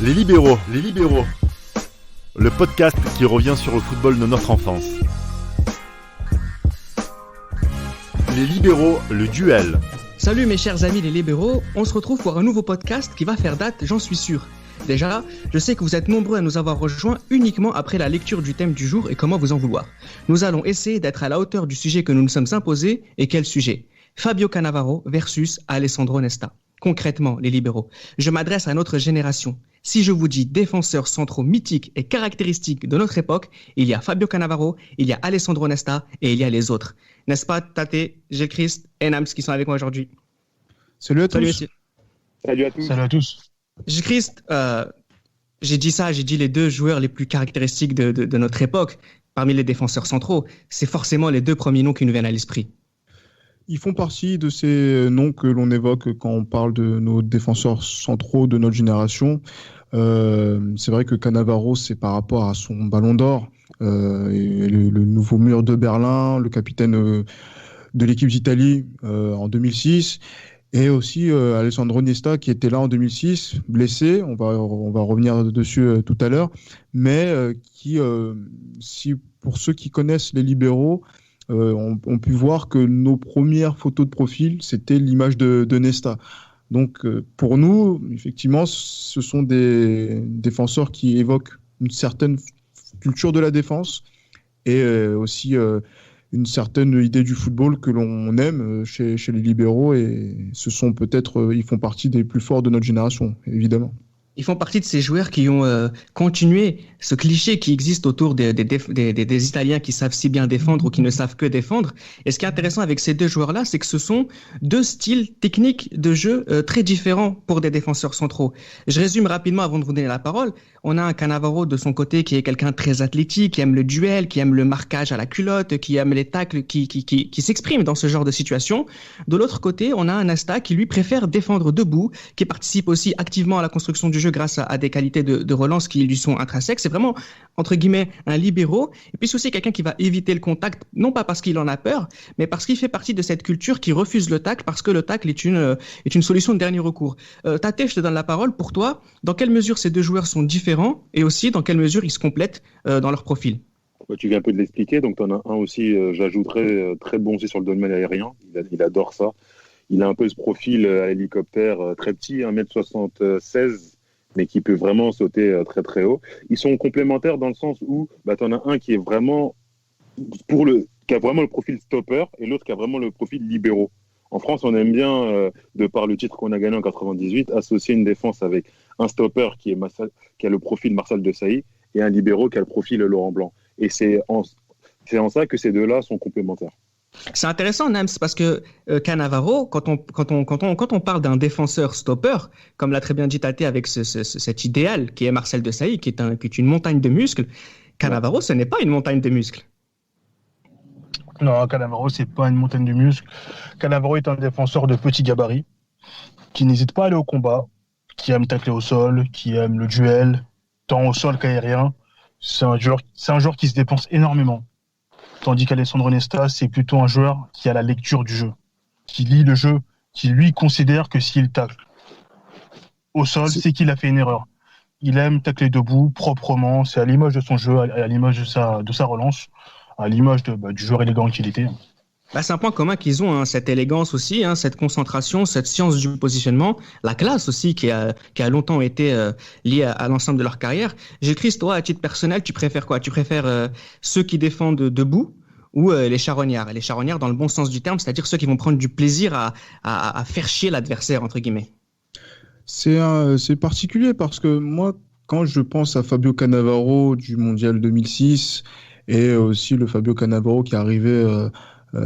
Les libéraux, le podcast qui revient sur le football de notre enfance. Les libéraux, le duel. Salut mes chers amis les libéraux, on se retrouve pour un nouveau podcast qui va faire date, j'en suis sûr. Déjà, je sais que vous êtes nombreux à nous avoir rejoints uniquement après la lecture du thème du jour et comment vous en vouloir. Nous allons essayer d'être à la hauteur du sujet que nous nous sommes imposés. Et quel sujet ? Fabio Cannavaro versus Alessandro Nesta. Concrètement, les libéraux, je m'adresse à notre génération. Si je vous dis défenseurs centraux mythiques et caractéristiques de notre époque, il y a Fabio Cannavaro, il y a Alessandro Nesta et il y a les autres. N'est-ce pas Tate, Gilles Christ et Nams qui sont avec moi aujourd'hui? Salut à tous. Salut à tous. Salut à tous. Gilles Christ, j'ai dit les deux joueurs les plus caractéristiques de notre époque, parmi les défenseurs centraux. C'est forcément les deux premiers noms qui nous viennent à l'esprit. Ils font partie de ces noms que l'on évoque quand on parle de nos défenseurs centraux de notre génération. C'est vrai que Cannavaro, c'est par rapport à son ballon d'or, et le nouveau mur de Berlin, le capitaine de l'équipe d'Italie en 2006, et aussi Alessandro Nesta qui était là en 2006, blessé, on va revenir dessus tout à l'heure, mais pour ceux qui connaissent les libéraux, on pu voir que nos premières photos de profil, c'était l'image de Nesta. Donc, pour nous, effectivement, ce sont des défenseurs qui évoquent une certaine culture de la défense et aussi une certaine idée du football que l'on aime chez les libéraux. Et ils font partie des plus forts de notre génération, évidemment. Ils font partie de ces joueurs qui ont continué ce cliché qui existe autour des Italiens qui savent si bien défendre ou qui ne savent que défendre. Et ce qui est intéressant avec ces deux joueurs-là, c'est que ce sont deux styles techniques de jeu très différents pour des défenseurs centraux. Je résume rapidement avant de vous donner la parole. On a un Cannavaro de son côté qui est quelqu'un de très athlétique, qui aime le duel, qui aime le marquage à la culotte, qui aime les tacles, qui s'exprime dans ce genre de situation. De l'autre côté, on a un Nesta qui lui préfère défendre debout, qui participe aussi activement à la construction du jeu grâce à des qualités de relance qui lui sont intrinsèques. C'est vraiment, entre guillemets, un libéraux. Et puis c'est aussi quelqu'un qui va éviter le contact, non pas parce qu'il en a peur, mais parce qu'il fait partie de cette culture qui refuse le tacle, parce que le tacle est une solution de dernier recours. Tate, je te donne la parole. Pour toi, dans quelle mesure ces deux joueurs sont différents et aussi dans quelle mesure ils se complètent dans leur profil? Tu viens un peu de l'expliquer, donc tu en as un aussi, j'ajouterais, très bon aussi sur le domaine aérien. Il adore ça. Il a un peu ce profil à hélicoptère très petit, 1m76, mais qui peut vraiment sauter très très haut. Ils sont complémentaires dans le sens où tu en as un qui est vraiment qui a vraiment le profil stopper et l'autre qui a vraiment le profil libéraux. En France, on aime bien, de par le titre qu'on a gagné en 98, associer une défense avec un stopper qui a le profil Marcel Desailly et un libéraux qui a le profil Laurent Blanc. Et c'est en ça que ces deux-là sont complémentaires. C'est intéressant, Nams, parce que Cannavaro, quand on parle d'un défenseur stopper, comme l'a très bien dit Tate avec cet idéal qui est Marcel Desailly, qui est une montagne de muscles, Cannavaro, ce n'est pas une montagne de muscles. Non, Cannavaro, c'est pas une montagne de muscles. Cannavaro est un défenseur de petit gabarit qui n'hésite pas à aller au combat, qui aime tacler au sol, qui aime le duel, tant au sol qu'aérien. C'est un joueur qui se dépense énormément. Tandis qu'Alessandro Nesta, c'est plutôt un joueur qui a la lecture du jeu, qui lit le jeu, qui lui considère que s'il tacle au sol, c'est qu'il a fait une erreur. Il aime tacler debout, proprement, c'est à l'image de son jeu, à l'image de sa relance, à l'image du joueur élégant qu'il était. C'est un point commun qu'ils ont, cette élégance aussi, cette concentration, cette science du positionnement, la classe aussi qui a longtemps été liée à l'ensemble de leur carrière. Gilles Christ, toi, à titre personnel, tu préfères quoi? Tu préfères ceux qui défendent debout ou les charognards? Les charognards dans le bon sens du terme, c'est-à-dire ceux qui vont prendre du plaisir à faire chier l'adversaire, entre guillemets. C'est particulier parce que moi, quand je pense à Fabio Cannavaro du Mondial 2006 et aussi le Fabio Cannavaro qui est arrivé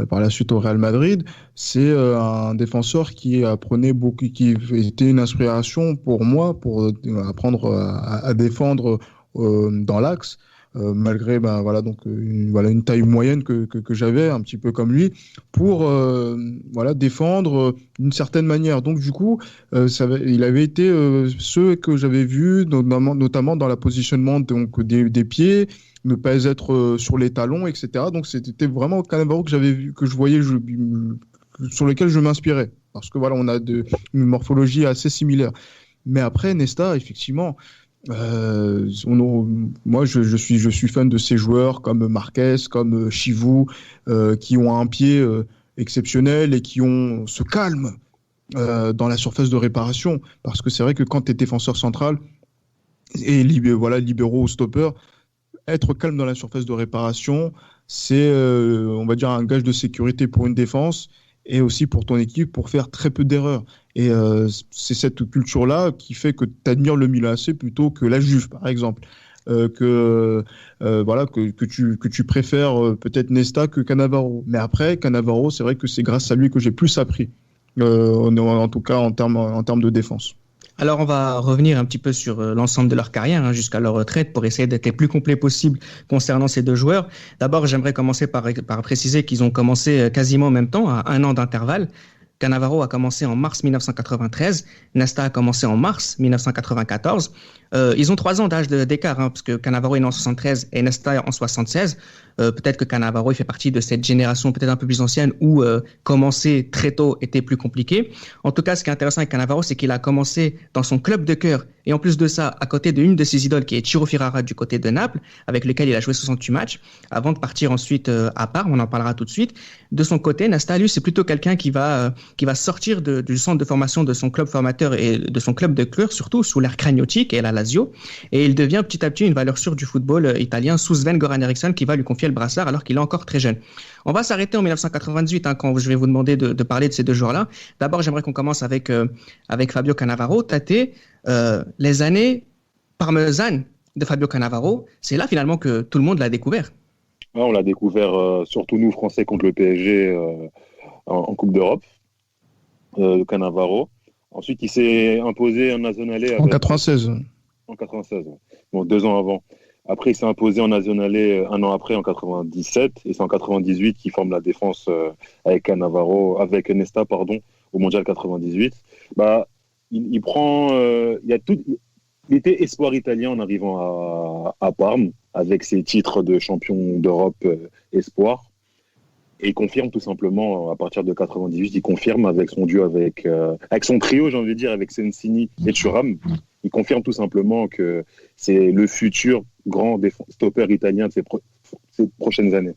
par la suite au Real Madrid, c'est un défenseur qui apprenait beaucoup, qui était une inspiration pour moi pour apprendre à défendre dans l'axe, malgré une taille moyenne que j'avais, un petit peu comme lui, pour défendre d'une certaine manière. Donc du coup, il avait été ceux que j'avais vus, notamment dans le positionnement des pieds, ne pas être sur les talons, etc. Donc c'était vraiment Cannavaro que j'avais vu, que je voyais, sur lequel je m'inspirais, parce que voilà, on a une morphologie assez similaire. Mais après, Nesta, effectivement, moi, je suis fan de ces joueurs comme Marquez, comme Chivou, qui ont un pied exceptionnel et qui ont ce calme dans la surface de réparation. Parce que c'est vrai que quand tu es défenseur central et libéraux ou stoppeur, être calme dans la surface de réparation, c'est, on va dire, un gage de sécurité pour une défense et aussi pour ton équipe pour faire très peu d'erreurs. Et c'est cette culture-là qui fait que tu admires le Milan AC plutôt que la Juve, par exemple. Que tu préfères peut-être Nesta que Cannavaro. Mais après, Cannavaro, c'est vrai que c'est grâce à lui que j'ai plus appris, en tout cas en termes de défense. Alors, on va revenir un petit peu sur l'ensemble de leur carrière jusqu'à leur retraite pour essayer d'être les plus complets possible concernant ces deux joueurs. D'abord, j'aimerais commencer par préciser qu'ils ont commencé quasiment en même temps, à 1 an d'intervalle. Cannavaro a commencé en mars 1993, Nesta a commencé en mars 1994. Ils ont 3 ans d'âge d'écart, parce que Cannavaro est né en 73 et Nesta en 76. Peut-être que Cannavaro il fait partie de cette génération peut-être un peu plus ancienne où commencer très tôt était plus compliqué. En tout cas, ce qui est intéressant avec Cannavaro, c'est qu'il a commencé dans son club de cœur et en plus de ça, à côté d'une de ses idoles qui est Ciro Ferrara du côté de Naples, avec lequel il a joué 68 matchs, avant de partir ensuite à Parme, on en parlera tout de suite. De son côté, Nesta, lui, c'est plutôt quelqu'un qui va sortir du centre de formation de son club formateur et de son club de cœur, surtout sous l'ère Cragnotti et la Lazio, et il devient petit à petit une valeur sûre du football italien sous Sven-Göran Eriksson qui va lui confier le brassard alors qu'il est encore très jeune. On va s'arrêter en 1998 quand je vais vous demander de parler de ces deux joueurs-là. D'abord, j'aimerais qu'on commence avec Fabio Cannavaro. Tate, les années parmesanes de Fabio Cannavaro, c'est là finalement que tout le monde l'a découvert. Ouais, on l'a découvert, surtout nous, Français, contre le PSG en Coupe d'Europe, Cannavaro. Ensuite, il s'est imposé en Nazionale. En 96. En 96, ouais. Bon, 2 ans avant. Après, il s'est imposé en Nazionale 1 an après, en 97. Et c'est en 98 qu'il forme la défense avec Nesta, au Mondial 98. Il prend... il était espoir italien en arrivant à Parme, avec ses titres de champion d'Europe espoir. Et il confirme tout simplement, à partir de 98, il confirme avec son duo, avec son trio, j'ai envie de dire, avec Sensini et Thuram. Il confirme tout simplement que c'est le futur grand stopper italien de ces prochaines années.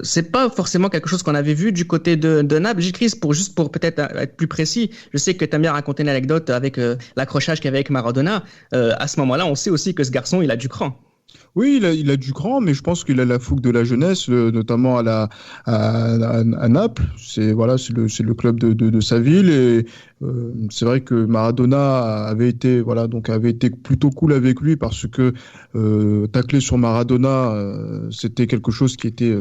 C'est pas forcément quelque chose qu'on avait vu du côté de Naples. Chris, pour peut-être être plus précis, je sais que tu aimes bien raconter une anecdote avec l'accrochage qu'il y avait avec Maradona. À ce moment-là, on sait aussi que ce garçon, il a du cran. Oui, il a du cran, mais je pense qu'il a la fougue de la jeunesse, notamment à Naples. C'est le club de sa ville, et c'est vrai que Maradona avait été plutôt cool avec lui, parce que tacler sur Maradona, c'était quelque chose qui était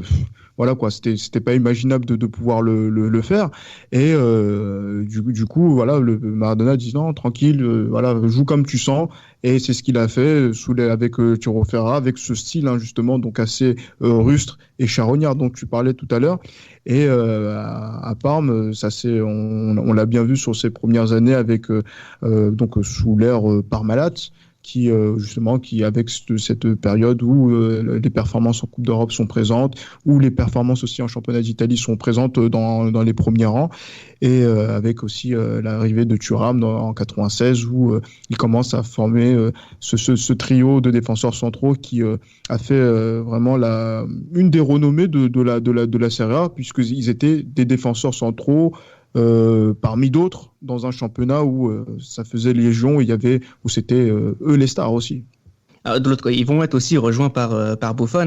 c'était pas imaginable de pouvoir le faire. Et du coup, le Maradona dit non, tranquille, joue comme tu sens. Et c'est ce qu'il a fait avec Ciro Ferrara, avec ce style justement, donc assez rustre et charognard dont tu parlais tout à l'heure. Et à Parme, on l'a bien vu sur ses premières années avec sous l'ère Parmalat, qui avec cette période où les performances en Coupe d'Europe sont présentes, où les performances aussi en championnat d'Italie sont présentes dans les premiers rangs, et avec aussi l'arrivée de Thuram en 96, où il commence à former ce trio de défenseurs centraux qui a fait vraiment une des renommées de la Serie A, puisqu'ils étaient des défenseurs centraux parmi d'autres, dans un championnat où ça faisait légion, où c'était eux les stars aussi. De l'autre côté, ils vont être aussi rejoints par Buffon,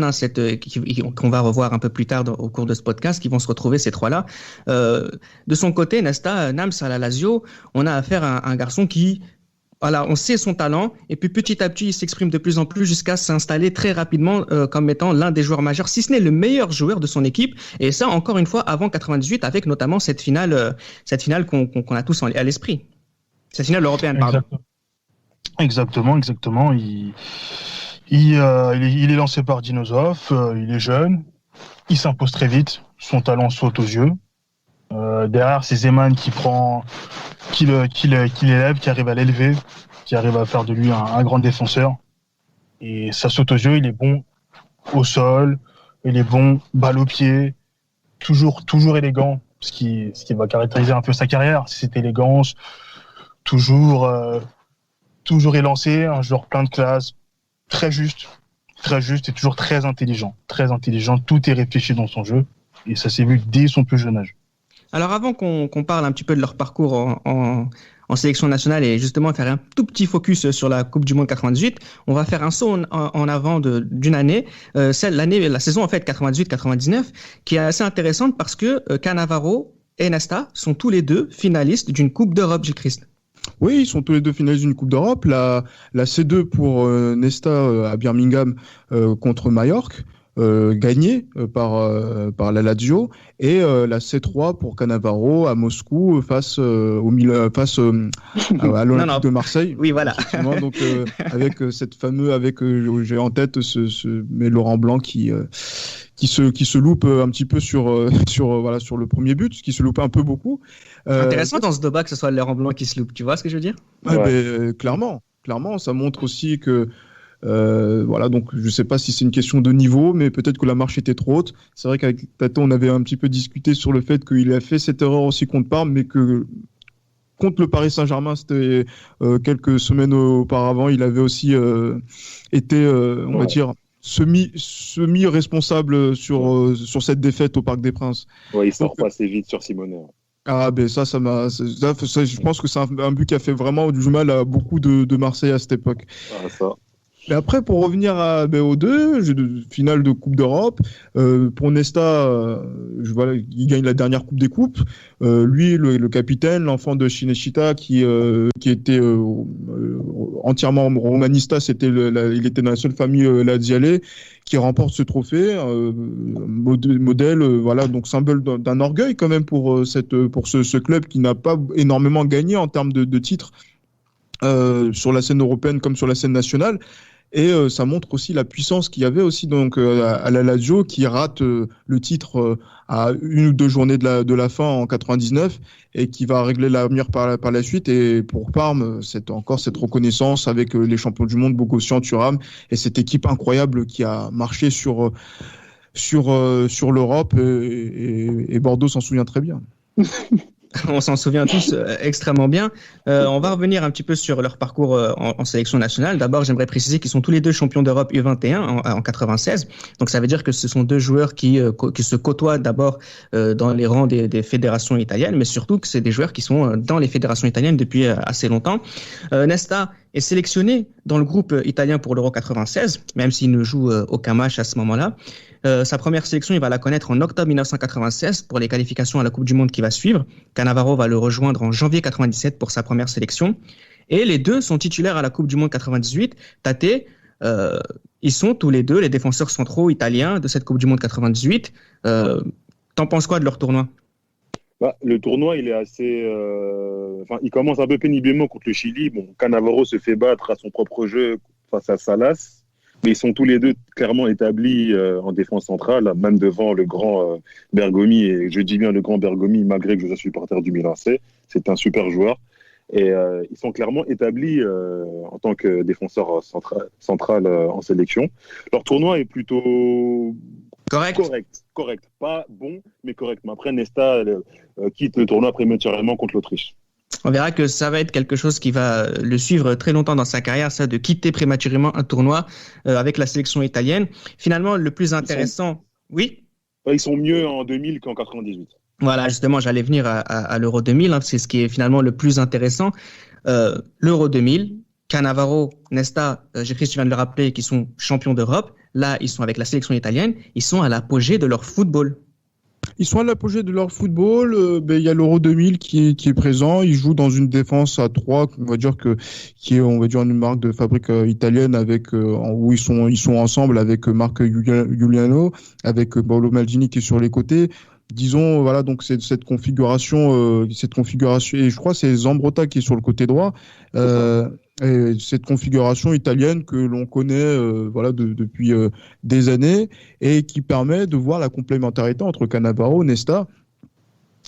qu'on va revoir un peu plus tard au cours de ce podcast, qui vont se retrouver ces trois-là. De son côté, Nesta, Nams à la Lazio, on a affaire à un garçon qui... Voilà, on sait son talent, et puis petit à petit, il s'exprime de plus en plus jusqu'à s'installer très rapidement comme étant l'un des joueurs majeurs, si ce n'est le meilleur joueur de son équipe. Et ça, encore une fois, avant 98, avec notamment cette finale qu'on a tous à l'esprit. Cette finale européenne, pardon. Exactement. Il est lancé par Dinosov, il est jeune, il s'impose très vite, son talent saute aux yeux. Derrière, c'est Zeman qui l'élève, qui arrive à l'élever, qui arrive à faire de lui un grand défenseur. Et ça saute aux yeux, il est bon au sol, il est bon balle au pied, toujours élégant, ce qui va caractériser un peu sa carrière, c'est cette élégance, toujours élancé, un joueur plein de classe, très juste et toujours très intelligent. Très intelligent, tout est réfléchi dans son jeu et ça s'est vu dès son plus jeune âge. Alors avant qu'on parle un petit peu de leur parcours en sélection nationale et justement faire un tout petit focus sur la Coupe du Monde 98, on va faire un saut en avant d'une année, la saison en fait 98-99, qui est assez intéressante parce que Cannavaro et Nesta sont tous les deux finalistes d'une Coupe d'Europe, Gilles Christ. Oui, ils sont tous les deux finalistes d'une Coupe d'Europe. La C2 pour Nesta à Birmingham contre Majorque, gagnée par la Lazio, et la C3 pour Cannavaro à Moscou face à l'Olympique de Marseille. Oui, voilà. Donc avec cette fameuse, j'ai en tête mais Laurent Blanc qui se loupe un petit peu sur le premier but, qui se loupe un peu beaucoup. Intéressant dans ce débat que ce soit Laurent Blanc qui se loupe, tu vois ce que je veux dire? Clairement, ça montre aussi que donc je sais pas si c'est une question de niveau, mais peut-être que la marche était trop haute. C'est vrai qu'avec Tato, on avait un petit peu discuté sur le fait qu'il a fait cette erreur aussi contre Parme, mais que contre le Paris Saint-Germain, c'était quelques semaines auparavant, il avait aussi été, on va dire, semi-responsable sur cette défaite au Parc des Princes. Ouais, il sort pas assez vite sur Simonet. Ah ben ça je pense que c'est un but qui a fait vraiment du mal à beaucoup de Marseillais à cette époque. Ah, ça. Et après, pour revenir aux deux, finale de Coupe d'Europe, pour Nesta, il gagne la dernière Coupe des Coupes. Lui, le capitaine, l'enfant de Cinecittà, qui était entièrement romanista, il était dans la seule famille laziale, qui remporte ce trophée, modèle, donc symbole d'un orgueil quand même pour ce club qui n'a pas énormément gagné en termes de titres sur la scène européenne comme sur la scène nationale. Et ça montre aussi la puissance qu'il y avait aussi donc à la Lazio, qui rate le titre à 1 ou 2 journées de la fin en 99 et qui va régler l'avenir par la suite. Et pour Parme, c'est encore cette reconnaissance avec les champions du monde Bogossian, Thuram et cette équipe incroyable qui a marché sur l'Europe et Bordeaux s'en souvient très bien. On s'en souvient tous extrêmement bien. On va revenir un petit peu sur leur parcours en sélection nationale. D'abord, j'aimerais préciser qu'ils sont tous les deux champions d'Europe U21 en 96. Donc, ça veut dire que ce sont deux joueurs qui se côtoient d'abord dans les rangs des fédérations italiennes, mais surtout que c'est des joueurs qui sont dans les fédérations italiennes depuis assez longtemps. Nesta est sélectionné dans le groupe italien pour l'Euro 96, même s'il ne joue aucun match à ce moment-là. Sa première sélection, il va la connaître en octobre 1996 pour les qualifications à la Coupe du Monde qui va suivre. Cannavaro va le rejoindre en janvier 97 pour sa première sélection. Et les deux sont titulaires à la Coupe du Monde 98. Tate, ils sont tous les deux les défenseurs centraux italiens de cette Coupe du Monde 98. T'en penses quoi de leur tournoi? Le tournoi, il est assez... il commence un peu péniblement contre le Chili. Bon, Cannavaro se fait battre à son propre jeu face à Salas. Mais ils sont tous les deux clairement établis en défense centrale, même devant le grand Bergomi. Et je dis bien le grand Bergomi, malgré que je sois supporter du Milan AC. C'est un super joueur. Et ils sont clairement établis en tant que défenseur central en sélection. Leur tournoi est plutôt correct. Pas bon, mais correct. Mais après, Nesta quitte le tournoi prématurément contre l'Autriche. On verra que ça va être quelque chose qui va le suivre très longtemps dans sa carrière, ça, de quitter prématurément un tournoi avec la sélection italienne. Finalement, le plus intéressant... Oui ? Ils sont mieux en 2000 qu'en 98. Voilà, justement, j'allais venir à l'Euro 2000. Hein, c'est ce qui est finalement le plus intéressant. L'Euro 2000, Cannavaro, Nesta, tu viens de le rappeler, qui sont champions d'Europe. Là, ils sont avec la sélection italienne. Ils sont à l'apogée de leur football. Ils sont à l'apogée de leur football. Il y a l'Euro 2000 qui est présent. Ils jouent dans une défense à 3, on va dire une marque de fabrique italienne où ils sont ensemble avec Marc Giuliano, avec Paolo Maldini qui est sur les côtés. Disons, donc c'est cette configuration, et je crois que c'est Zambrotta qui est sur le côté droit. Et cette configuration italienne que l'on connaît depuis des années et qui permet de voir la complémentarité entre Cannavaro, Nesta,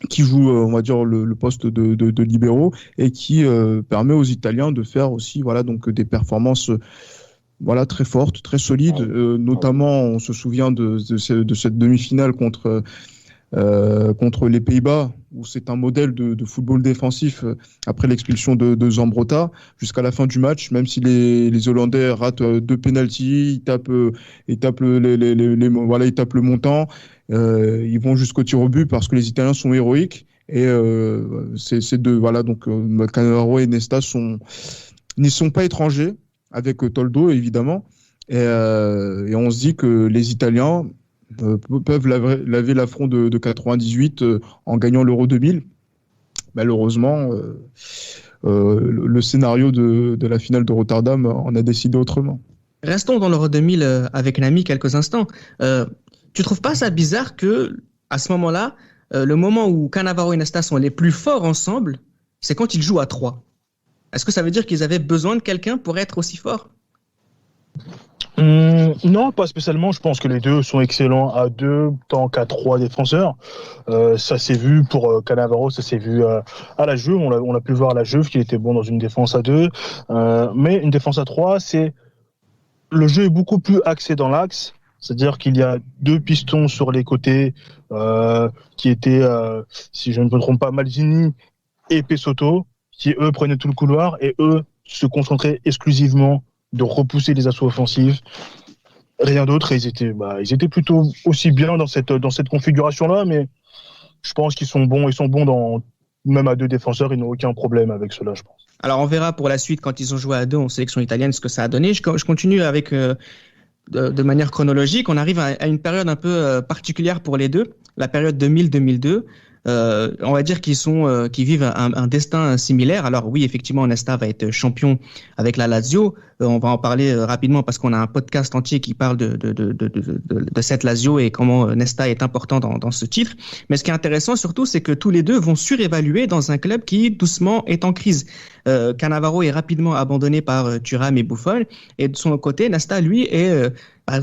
qui joue on va dire le poste de libéraux et qui permet aux Italiens de faire aussi donc des performances très fortes, très solides, notamment on se souvient de cette demi-finale contre contre les Pays-Bas, où c'est un modèle de football défensif après l'expulsion de Zambrotta, jusqu'à la fin du match, même si les Hollandais ratent 2 pénaltys, ils tapent voilà, ils tapent le montant, ils vont jusqu'au tir au but parce que les Italiens sont héroïques. Et ces deux, voilà, donc Cannavaro et Nesta n'y sont pas étrangers, avec Toldo évidemment. Et on se dit que les Italiens peuvent laver l'affront de 98 en gagnant l'Euro 2000. Malheureusement, le scénario de la finale de Rotterdam en a décidé autrement. Restons dans l'Euro 2000 avec Nami quelques instants. Tu trouves pas ça bizarre que à ce moment-là, le moment où Cannavaro et Nesta sont les plus forts ensemble, c'est quand ils jouent à 3. Est-ce que ça veut dire qu'ils avaient besoin de quelqu'un pour être aussi forts ? Non, pas spécialement. Je pense que les deux sont excellents à 2 tant qu'à 3 défenseurs. Ça s'est vu pour Cannavaro, ça s'est vu à la Juve. On l'a pu voir à la Juve qu'il était bon dans une défense à 2. Mais une défense à 3, le jeu est beaucoup plus axé dans l'axe. C'est-à-dire qu'il y a 2 pistons sur les côtés qui étaient, si je ne me trompe pas, Maldini et Pesotto, qui eux prenaient tout le couloir et eux se concentraient exclusivement de repousser les assauts offensifs. Rien d'autre. Ils étaient plutôt aussi bien dans cette configuration-là, mais je pense qu'ils sont bons. Ils sont bons même à 2 défenseurs. Ils n'ont aucun problème avec cela, je pense. Alors on verra pour la suite quand ils ont joué à 2 en sélection italienne ce que ça a donné. Je continue avec de manière chronologique. On arrive à une période un peu particulière pour les deux, la période 2000-2002. On va dire qu'ils vivent un destin similaire. Alors oui, effectivement, Nesta va être champion avec la Lazio. On va en parler rapidement parce qu'on a un podcast entier qui parle de cette Lazio et comment Nesta est important dans ce titre. Mais ce qui est intéressant surtout, c'est que tous les deux vont surévaluer dans un club qui doucement est en crise. Cannavaro est rapidement abandonné par Thuram et Buffon, et de son côté, Nesta, lui, est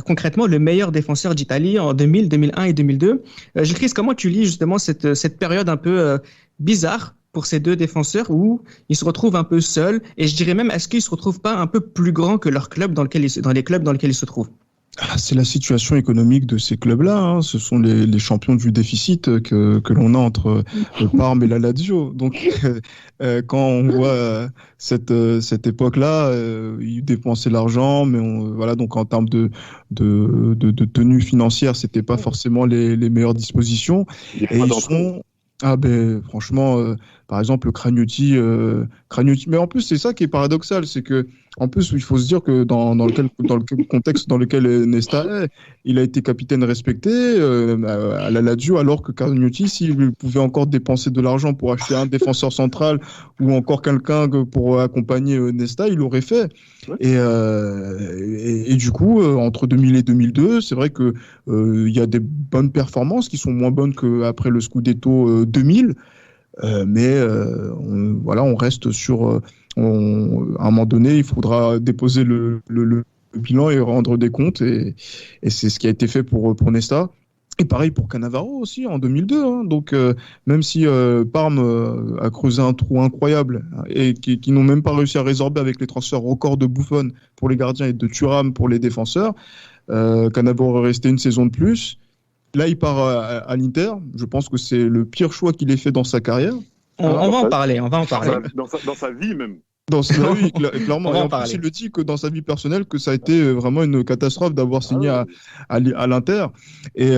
concrètement le meilleur défenseur d'Italie en 2000, 2001 et 2002. Gilles Christ, comment tu lis justement cette période un peu bizarre pour ces deux défenseurs où ils se retrouvent un peu seuls, et je dirais même, est-ce qu'ils se retrouvent pas un peu plus grands que leur club dans les clubs dans lesquels ils se trouvent? C'est la situation économique de ces clubs-là. Hein. Ce sont les champions du déficit que l'on a entre le Parme et la Lazio. Donc, quand on voit cette époque-là, ils dépensaient l'argent, mais voilà. Donc, en termes de tenue financière, c'était pas forcément les meilleures dispositions. Et ils sont franchement, par exemple, Cragnotti, mais en plus c'est ça qui est paradoxal, c'est que en plus il faut se dire que dans le contexte dans lequel Nesta est, il a été capitaine respecté à la Lazio, alors que Cragnotti, s'il pouvait encore dépenser de l'argent pour acheter un défenseur central ou encore quelqu'un pour accompagner Nesta, il l'aurait fait. Et du coup, entre 2000 et 2002, c'est vrai que il y a des bonnes performances qui sont moins bonnes qu'après le Scudetto 2000. Mais on reste sur. À un moment donné, il faudra déposer le bilan et rendre des comptes, et c'est ce qui a été fait pour Nesta. Et pareil pour Cannavaro aussi en 2002. Hein. Donc même si Parme a creusé un trou incroyable et qui n'ont même pas réussi à résorber avec les transferts records de Buffon pour les gardiens et de Thuram pour les défenseurs, Cannavaro est resté une saison de plus. Là, il part à l'Inter. Je pense que c'est le pire choix qu'il ait fait dans sa carrière. On va en parler. Dans sa vie même. Oui, clairement. Et en plus, il le dit que dans sa vie personnelle, que ça a été vraiment une catastrophe d'avoir signé à l'Inter. Et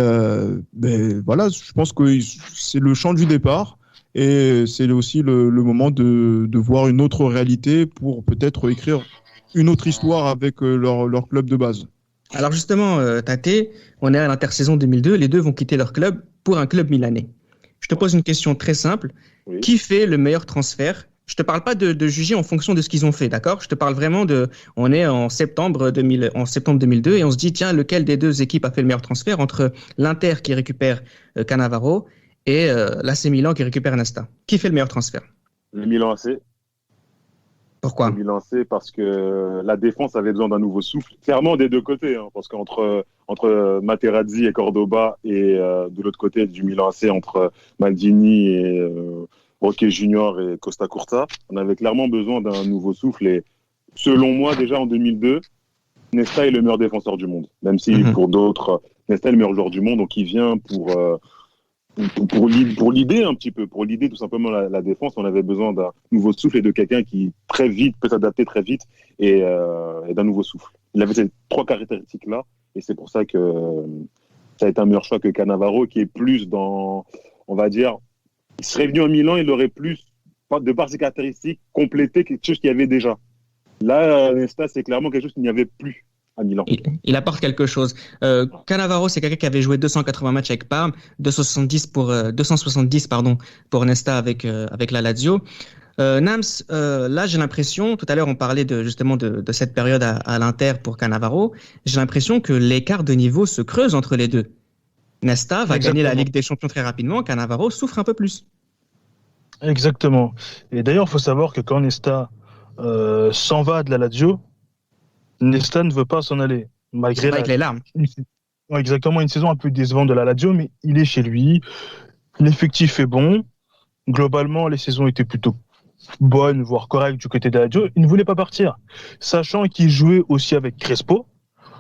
voilà, je pense que c'est le champ du départ. Et c'est aussi le moment de voir une autre réalité pour peut-être écrire une autre histoire avec leur club de base. Alors justement, Tate, on est à l'intersaison 2002, les deux vont quitter leur club pour un club milanais. Je te pose une question très simple. Oui. Qui fait le meilleur transfert? Je te parle pas de juger en fonction de ce qu'ils ont fait, d'accord? Je te parle vraiment on est en septembre 2002 et on se dit, tiens, lequel des deux équipes a fait le meilleur transfert entre l'Inter qui récupère Cannavaro et l'AC Milan qui récupère Nesta? Qui fait le meilleur transfert? Le Milan AC. Pourquoi? Le Milan AC parce que la défense avait besoin d'un nouveau souffle, clairement des deux côtés, hein, parce qu'entre Materazzi et Cordoba et de l'autre côté du Milan AC entre Maldini et Roque Junior et Costa Curta, on avait clairement besoin d'un nouveau souffle. Et selon moi, déjà en 2002, Nesta est le meilleur défenseur du monde, même si pour d'autres, Nesta est le meilleur joueur du monde, donc il vient pour l'idée un petit peu, pour l'idée tout simplement la défense, on avait besoin d'un nouveau souffle et de quelqu'un qui très vite peut s'adapter très vite et d'un nouveau souffle. Il avait ces 3 caractéristiques-là et c'est pour ça que ça a été un meilleur choix que Cannavaro qui est plus dans, on va dire, il serait venu à Milan, il aurait plus, de par ses caractéristiques, complété quelque chose qu'il y avait déjà. Là, Nesta, c'est clairement quelque chose qu'il n'y avait plus à Milan. Il apporte quelque chose. Cannavaro, c'est quelqu'un qui avait joué 280 matchs avec Parme, 270 pour Nesta avec la Lazio. Nams, là j'ai l'impression, tout à l'heure on parlait justement de cette période à l'Inter pour Cannavaro, j'ai l'impression que l'écart de niveau se creuse entre les deux. Nesta va gagner la Ligue des Champions très rapidement, Cannavaro souffre un peu plus. Exactement. Et d'ailleurs, il faut savoir que quand Nesta s'en va de la Lazio, Nesta ne veut pas s'en aller. Malgré avec les larmes. Exactement, une saison un peu décevante de la Lazio, mais il est chez lui. L'effectif est bon. Globalement, les saisons étaient plutôt bonnes, voire correctes du côté de la Lazio. Il ne voulait pas partir, sachant qu'il jouait aussi avec Crespo.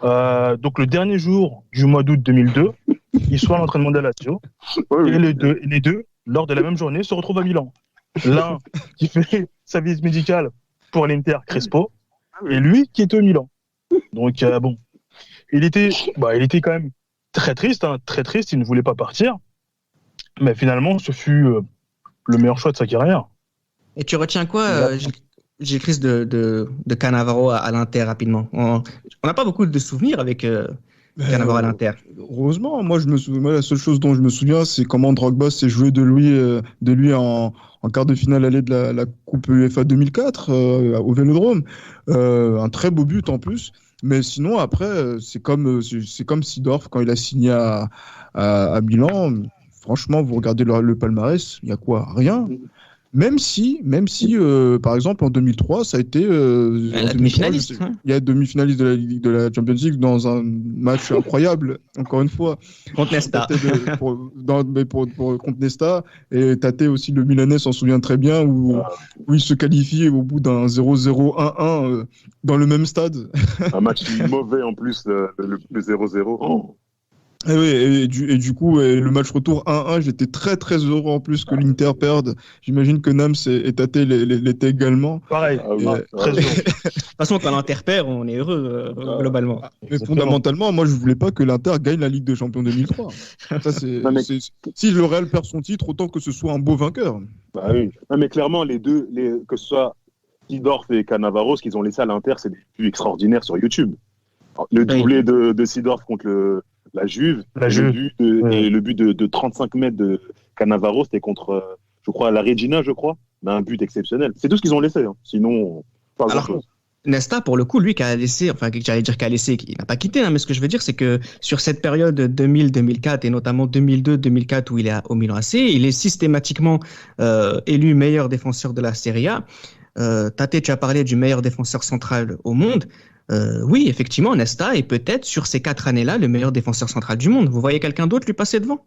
Donc le dernier jour du mois d'août 2002, il soit à l'entraînement de la Lazio. Et les deux, lors de la même journée, se retrouvent à Milan. L'un qui fait sa visite médicale pour l'Inter, Crespo, et lui qui était au Milan. Donc bon, il était quand même très triste, il ne voulait pas partir, mais finalement ce fut le meilleur choix de sa carrière. Et tu retiens quoi, Gilles Christ, de Cannavaro à l'Inter rapidement? On n'a pas beaucoup de souvenirs avec Cannavaro à l'Inter. Heureusement, moi la seule chose dont je me souviens, c'est comment Drogba s'est joué de lui en quart de finale allée de la Coupe UEFA 2004 au Vélodrome. Un très beau but en plus. Mais sinon, après, c'est comme Seedorf quand il a signé à Milan. Franchement, vous regardez le palmarès, il y a quoi? Rien. Même si, par exemple, en 2003, ça a été demi-finaliste. Il y a demi-finaliste de la Champions League dans un match incroyable, encore une fois. Contre Nesta. Contre Nesta. Et Tate aussi, le Milanais s'en souvient très bien, où il se qualifie au bout d'un 0-0-1-1 dans le même stade. Un match mauvais en plus, le 0-0. Oh. Et oui, et du coup, le match retour 1-1, j'étais très très heureux en plus que l'Inter perde. J'imagine que Nams et Tate l'étaient également. Pareil, très heureux. De toute façon, quand l'Inter perd, on est heureux globalement. Mais fondamentalement, moi je voulais pas que l'Inter gagne la Ligue des Champions 2003. Ça, si le Real perd son titre, autant que ce soit un beau vainqueur. Bah oui. Non, mais clairement, les deux, que ce soit Seedorf et Cannavaro, ce qu'ils ont laissé à l'Inter, c'est des buts extraordinaires sur YouTube. Le doublé de Seedorf contre la Juve. Et le but de 35 mètres de Cannavaro, c'était contre, je crois, la Regina, mais un but exceptionnel. C'est tout ce qu'ils ont laissé. Hein. Sinon, pas grand-chose. Nesta, pour le coup, lui, qui n'a pas quitté, hein, mais ce que je veux dire, c'est que sur cette période 2000-2004 et notamment 2002-2004 où il est au Milan AC, il est systématiquement élu meilleur défenseur de la Serie A. Tate, tu as parlé du meilleur défenseur central au monde. Oui, effectivement, Nesta est peut-être sur ces 4 années-là le meilleur défenseur central du monde. Vous voyez quelqu'un d'autre lui passer devant?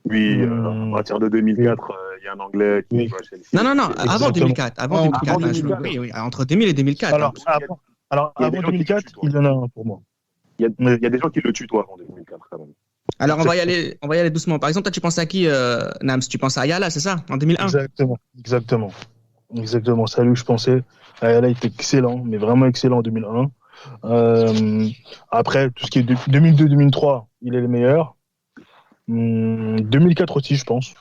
Oui, à partir de 2004, il y a un Anglais qui va chez Non, avant 2004. Avant 2004. Oui, entre 2000 et 2004. Alors avant 2004, il y en a un pour moi. Il y a des gens qui le tutoient avant 2004 quand même. Alors on va y aller doucement. Par exemple, toi tu penses à qui, Nams? Tu penses à Ayala, c'est ça? En 2001? Exactement. C'est à lui que je pensais. Ayala était excellent, mais vraiment excellent en 2001. Après, tout ce qui est 2002-2003, il est le meilleur. 2004 aussi, je pense.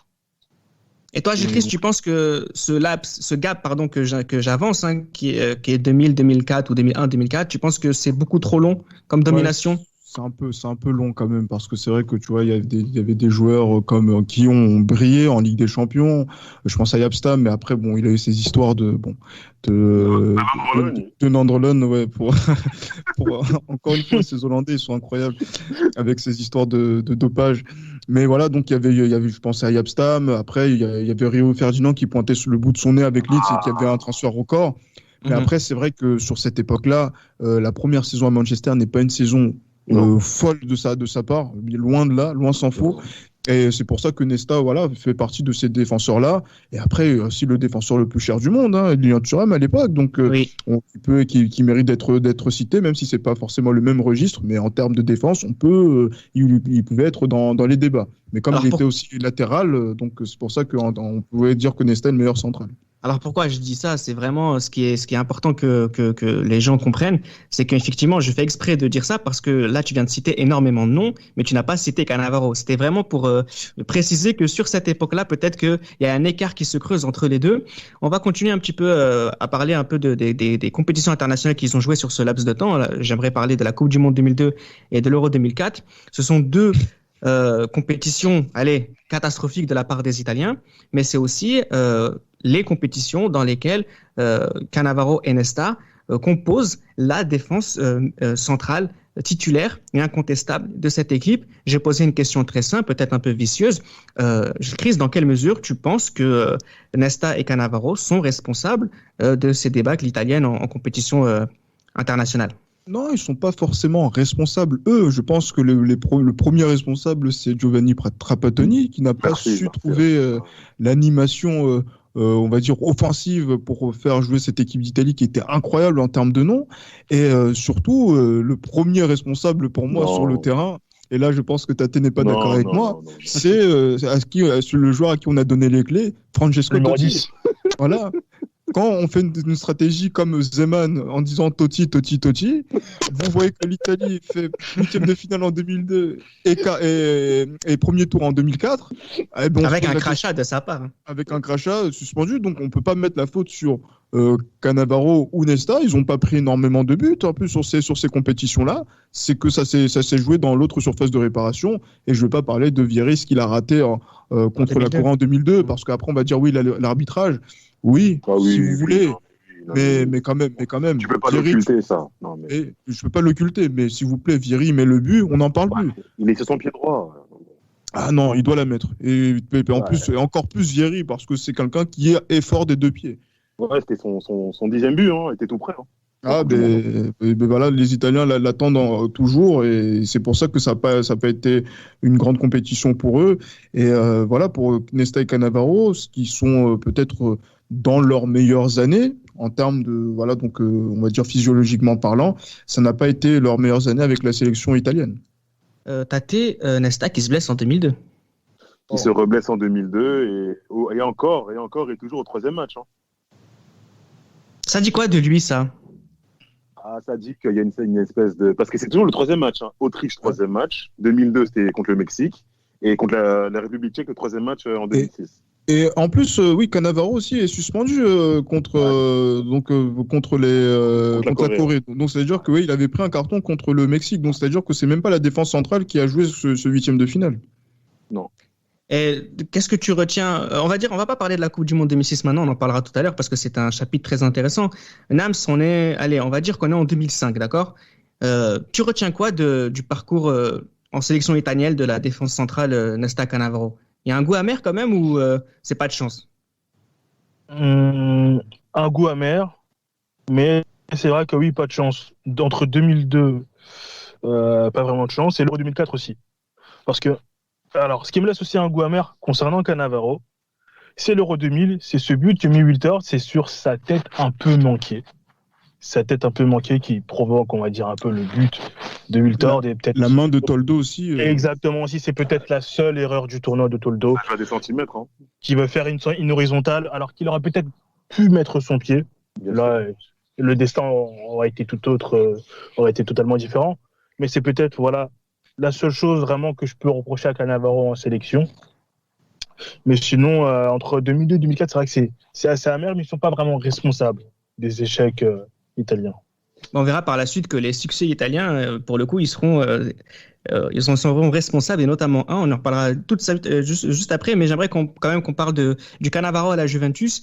Et toi, Gilles Christ, tu penses que ce gap que j'avance, hein, qui est 2000-2004 ou 2001-2004, tu penses que c'est beaucoup trop long comme domination? C'est un peu long quand même, parce que c'est vrai que tu vois, il y avait des joueurs qui ont brillé en Ligue des Champions. Je pense à Yapstam, mais après bon, il a eu ses histoires de Nanderlund, ouais, pour encore une fois, ces Hollandais, ils sont incroyables avec ces histoires de dopage. Mais voilà, donc il y avait, je pense à Yapstam. Après, il y avait Rio Ferdinand qui pointait sur le bout de son nez avec Leeds et qui avait un transfert record. Mais après, c'est vrai que sur cette époque-là, la première saison à Manchester n'est pas une saison folle de sa part, loin de là, loin s'en faut. Et c'est pour ça que Nesta, voilà, fait partie de ces défenseurs-là. Et après, aussi le défenseur le plus cher du monde, hein, Lilian Thuram à l'époque, donc qui mérite d'être cité, même si c'est pas forcément le même registre, mais en termes de défense, il pouvait être dans les débats. Mais comme il était aussi latéral, donc c'est pour ça qu'on pouvait dire que Nesta est le meilleur central. Alors pourquoi je dis ça? C'est vraiment ce qui est important que les gens comprennent, c'est qu'effectivement, je fais exprès de dire ça parce que là, tu viens de citer énormément de noms, mais tu n'as pas cité Cannavaro. C'était vraiment pour préciser que sur cette époque-là, peut-être qu'il y a un écart qui se creuse entre les deux. On va continuer un petit peu à parler un peu des compétitions internationales qu'ils ont jouées sur ce laps de temps. Là, j'aimerais parler de la Coupe du Monde 2002 et de l'Euro 2004. Ce sont deux compétitions, catastrophiques de la part des Italiens, mais c'est aussi les compétitions dans lesquelles Cannavaro et Nesta composent la défense centrale titulaire et incontestable de cette équipe. J'ai posé une question très simple, peut-être un peu vicieuse. Chris, dans quelle mesure tu penses que Nesta et Cannavaro sont responsables de ces débâcles italiennes en compétition internationale? Non, ils ne sont pas forcément responsables. Eux, je pense que le premier responsable, c'est Giovanni Trapattoni, qui n'a pas su trouver l'animation, on va dire, offensive pour faire jouer cette équipe d'Italie qui était incroyable en termes de nom. Et surtout, le premier responsable pour moi sur le terrain, et là je pense que Tate n'est pas d'accord avec moi, c'est le joueur à qui on a donné les clés, Francesco Totti. Voilà. Quand on fait une stratégie comme Zeman en disant Totti, vous voyez que l'Italie fait 8e de finale en 2002 et premier tour en 2004. Avec un crachat de sa part. Avec un crachat suspendu, donc on ne peut pas mettre la faute sur Cannavaro ou Nesta. Ils n'ont pas pris énormément de buts en plus sur ces compétitions-là. C'est que ça s'est joué dans l'autre surface de réparation. Et je ne veux pas parler de Vieri, ce qu'il a raté contre la Corée en 2002, parce qu'après on va dire oui, l'arbitrage. Oui, si vous voulez, mais quand même. Tu peux pas l'occulter, ça. Non, mais... Je peux pas l'occulter, mais s'il vous plaît, Vieri met le but, on n'en parle plus. Il est sur son pied droit. Ah non, il doit la mettre. Et en plus, et encore plus Vieri, parce que c'est quelqu'un qui est fort des deux pieds. Ouais, c'était son 10e but, il était tout prêt. Ah, ben voilà, les Italiens l'attendent toujours, et c'est pour ça que ça n'a pas été une grande compétition pour eux. Et voilà, pour Nesta et Cannavaro, qui sont peut-être dans leurs meilleures années, en termes de, voilà, donc on va dire physiologiquement parlant, ça n'a pas été leurs meilleures années avec la sélection italienne. Tate, Nesta qui se blesse en 2002. Il se reblesse en 2002 et encore et toujours au 3e match. Ça dit quoi de lui, ça? Ça dit qu'il y a une espèce de... Parce que c'est toujours le 3e match. Autriche, 3e match. 2002, c'était contre le Mexique. Et contre la République tchèque, le 3e match en 2006. Et en plus, oui, Cannavaro aussi est suspendu contre la Corée. Donc, c'est-à-dire que oui, il avait pris un carton contre le Mexique. Donc, c'est-à-dire que c'est même pas la défense centrale qui a joué ce 8e de finale. Non. Et qu'est-ce que tu retiens? On va pas parler de la Coupe du Monde 2006 maintenant, on en parlera tout à l'heure parce que c'est un chapitre très intéressant. Nams, on va dire qu'on est en 2005, d'accord? Tu retiens quoi du parcours en sélection italienne de la défense centrale Nesta Cannavaro? Il y a un goût amer quand même ou c'est pas de chance? Un goût amer, mais c'est vrai que oui, pas de chance. Entre 2002, pas vraiment de chance, et l'Euro 2004 aussi. Parce que, alors, ce qui me laisse aussi un goût amer concernant Cannavaro, c'est l'Euro 2000, c'est ce but que Milwiltord, c'est sur sa tête un peu manquée. Sa tête un peu manquée qui provoque, on va dire, un peu le but de Wiltord. Et peut-être la main de Toldo aussi. Exactement aussi, c'est peut-être la seule erreur du tournoi de Toldo. Ça va des centimètres. Qui veut faire une horizontale, alors qu'il aurait peut-être pu mettre son pied. Là, le destin aurait été tout autre, aurait été totalement différent. Mais c'est peut-être, voilà, la seule chose vraiment que je peux reprocher à Cannavaro en sélection. Mais sinon, entre 2002 et 2004, c'est vrai que c'est assez amer, mais ils ne sont pas vraiment responsables des échecs italiens. On verra par la suite que les succès italiens, pour le coup, ils seront responsables, et notamment on en reparlera juste après, mais j'aimerais quand même qu'on parle du Cannavaro à la Juventus.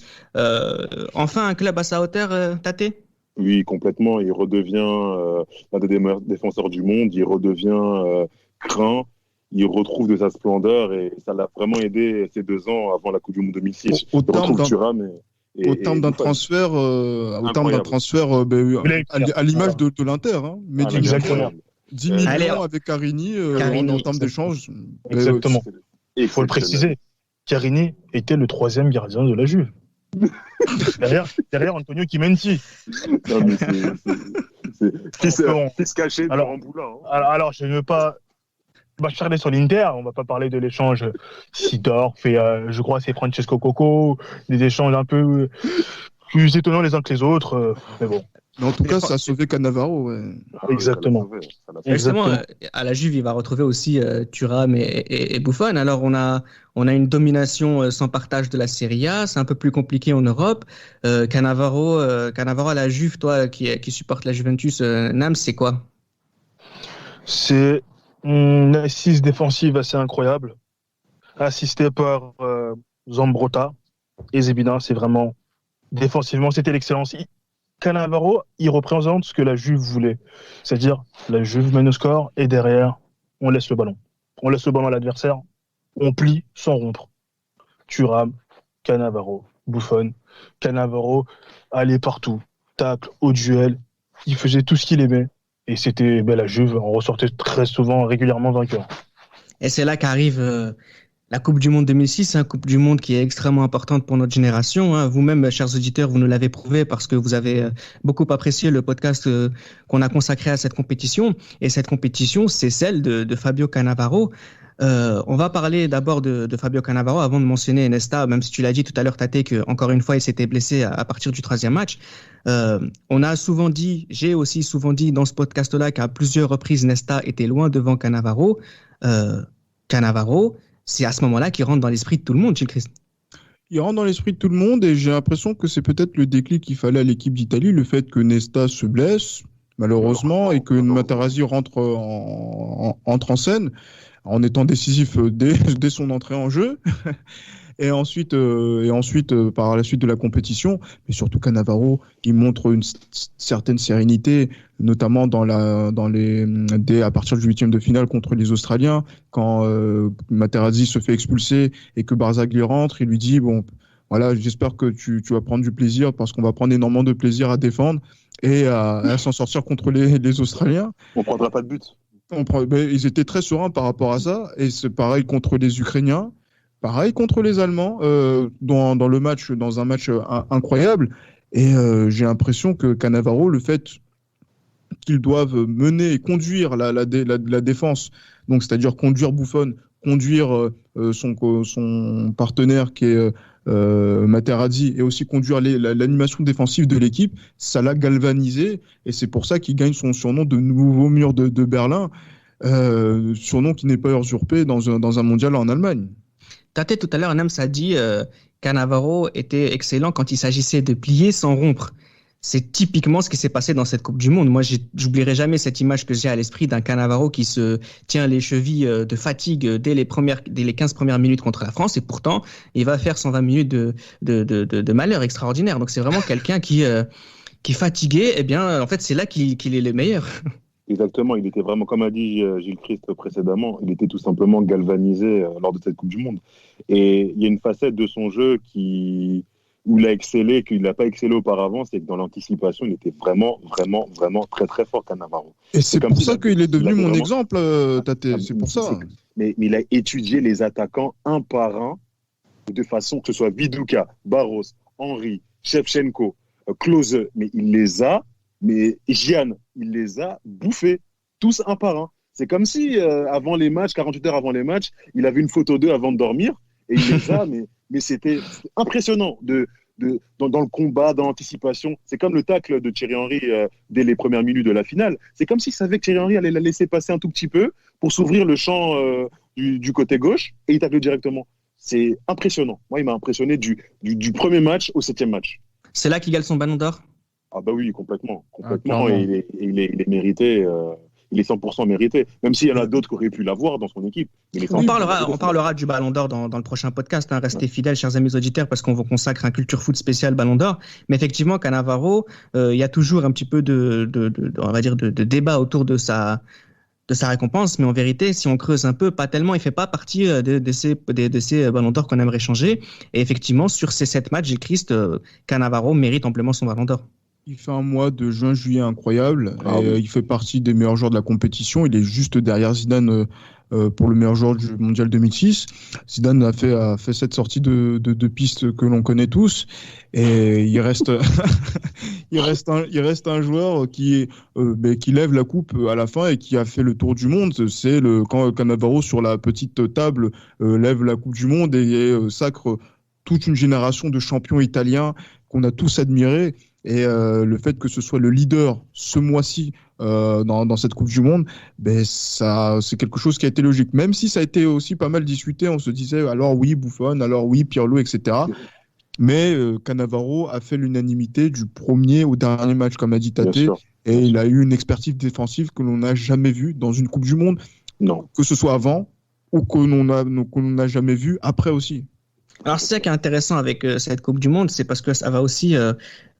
Enfin, un club à sa hauteur, Tate? Oui, complètement. Il redevient l'un des meilleurs défenseurs du monde, il redevient craint, il retrouve de sa splendeur, et ça l'a vraiment aidé ces 2 ans avant la Coupe du Monde 2006. Au terme d'un transfert, à l'image de l'Inter, mais 10 millions avec Carini en termes d'échange. Exactement. Il faut le préciser. Chiellini était le 3e gardien de la Juve. derrière Antonio Chimenti. Non, mais c'est se cacher devant Boula. Alors, je ne veux pas m'acharner sur l'Inter. On ne va pas parler de l'échange Seedorf et je crois que c'est Francesco Coco. Des échanges un peu plus étonnants les uns que les autres. Mais bon. Mais en tout cas, ça a sauvé Cannavaro. Ouais. Exactement. Exactement. À la Juve, il va retrouver aussi Thuram et Buffon. Alors, on a une domination sans partage de la Serie A. C'est un peu plus compliqué en Europe. Cannavaro à la Juve, toi qui supporte la Juventus, Nam, c'est quoi? C'est une assise défensive assez incroyable, assistée par Zambrotta et Zebina. C'est vraiment défensivement, c'était l'excellence. Cannavaro, il représente ce que la Juve voulait. C'est-à-dire, la Juve mène au score et derrière, on laisse le ballon. On laisse le ballon à l'adversaire, on plie sans rompre. Thuram, Cannavaro, Buffon. Cannavaro allait partout, tacle, au duel. Il faisait tout ce qu'il aimait. Et c'était la Juve, on ressortait très souvent, régulièrement vainqueur. Et c'est là qu'arrive la Coupe du Monde 2006, c'est une Coupe du Monde qui est extrêmement importante pour notre génération. Hein. Vous-même, chers auditeurs, vous nous l'avez prouvé parce que vous avez beaucoup apprécié le podcast qu'on a consacré à cette compétition. Et cette compétition, c'est celle de Fabio Cannavaro. On va parler d'abord de Fabio Cannavaro avant de mentionner Nesta, même si tu l'as dit tout à l'heure, Tate, qu'encore une fois, il s'était blessé à partir du 3e match. On a souvent dit, j'ai aussi souvent dit dans ce podcast-là qu'à plusieurs reprises, Nesta était loin devant Cannavaro. Cannavaro, c'est à ce moment-là qu'il rentre dans l'esprit de tout le monde, Gilles Christ. Il rentre dans l'esprit de tout le monde et j'ai l'impression que c'est peut-être le déclic qu'il fallait à l'équipe d'Italie, le fait que Nesta se blesse, malheureusement, et que Materazzi rentre en scène en étant décisif dès son entrée en jeu. Et ensuite, par la suite de la compétition, mais surtout Cannavaro, il montre une certaine sérénité, notamment à partir du 8e de finale contre les Australiens, quand Materazzi se fait expulser et que Barzagli rentre, il lui dit bon, voilà, j'espère que tu vas prendre du plaisir parce qu'on va prendre énormément de plaisir à défendre et à s'en sortir contre les Australiens. On prendra pas de but. Ils étaient très sereins par rapport à ça, et c'est pareil contre les Ukrainiens. Pareil contre les Allemands, dans un match incroyable. Et j'ai l'impression que Cannavaro, le fait qu'ils doivent mener et conduire la défense, donc c'est-à-dire conduire Buffon, conduire son partenaire qui est Materazzi, et aussi conduire l'animation défensive de l'équipe, ça l'a galvanisé. Et c'est pour ça qu'il gagne son surnom de nouveau mur de Berlin, surnom qui n'est pas usurpé dans un mondial en Allemagne. Tate, tout à l'heure, Nams a dit Cannavaro était excellent quand il s'agissait de plier sans rompre. C'est typiquement ce qui s'est passé dans cette Coupe du Monde. Moi, j'oublierai jamais cette image que j'ai à l'esprit d'un Cannavaro qui se tient les chevilles de fatigue dès les 15 premières minutes contre la France, et pourtant, il va faire 120 minutes de malheur extraordinaire. Donc, c'est vraiment quelqu'un qui fatigué, eh bien, en fait, c'est là qu'il est le meilleur. Exactement, il était vraiment, comme a dit Gilles Christ précédemment, il était tout simplement galvanisé lors de cette Coupe du Monde. Et il y a une facette de son jeu où il a excellé, qu'il n'a pas excellé auparavant, c'est que dans l'anticipation, il était vraiment, vraiment, vraiment très, très fort, Cannavaro. Et c'est pour ça qu'il est devenu mon exemple, Tate, c'est pour ça. Mais il a étudié les attaquants un par un, de façon que ce soit Viduka, Barros, Henry, Shevchenko, Klose, mais il les a. Mais Gian, il les a bouffés, tous un par un. C'est comme si, avant les matchs, 48 heures avant les matchs, il avait une photo d'eux avant de dormir, et il les a, mais c'était impressionnant dans le combat, dans l'anticipation. C'est comme le tacle de Thierry Henry dès les premières minutes de la finale. C'est comme s'il savait que Thierry Henry allait la laisser passer un tout petit peu pour s'ouvrir le champ du côté gauche, et il tacle directement. C'est impressionnant. Moi, il m'a impressionné du premier match au 7e match. C'est là qu'il gagne son ballon d'or ? Ah bah oui, complètement. Et il est mérité, il est 100% mérité. Même s'il y en a d'autres qui auraient pu l'avoir dans son équipe. On parlera du Ballon d'Or dans le prochain podcast. Hein. Restez fidèles, chers amis auditeurs, parce qu'on vous consacre un Culture Foot spécial Ballon d'Or. Mais effectivement, Cannavaro, il y a toujours un petit peu de débat autour de sa récompense, mais en vérité, si on creuse un peu, pas tellement, il fait pas partie de ces Ballons d'Or qu'on aimerait changer. Et effectivement, sur ces 7 matchs, Gilles Christ, Cannavaro mérite amplement son Ballon d'Or. Il fait un mois de juin-juillet incroyable. Il fait partie des meilleurs joueurs de la compétition. Il est juste derrière Zidane pour le meilleur joueur du mondial 2006. Zidane a fait cette sortie de piste que l'on connaît tous. Et il reste, il reste un joueur qui lève la coupe à la fin et qui a fait le tour du monde. C'est quand Cannavaro sur la petite table lève la coupe du monde et sacre toute une génération de champions italiens qu'on a tous admirés. Et le fait que ce soit le leader ce mois-ci dans cette Coupe du Monde, c'est quelque chose qui a été logique. Même si ça a été aussi pas mal discuté, on se disait alors oui Buffon, alors oui Pirlo, etc. Mais Cannavaro a fait l'unanimité du premier au dernier match, comme a dit Tate, et il a eu une expertise défensive que l'on n'a jamais vue dans une Coupe du Monde, que ce soit avant ou que l'on n'a jamais vu après aussi. Alors, c'est ça qui est intéressant avec cette Coupe du Monde, c'est parce que ça va aussi,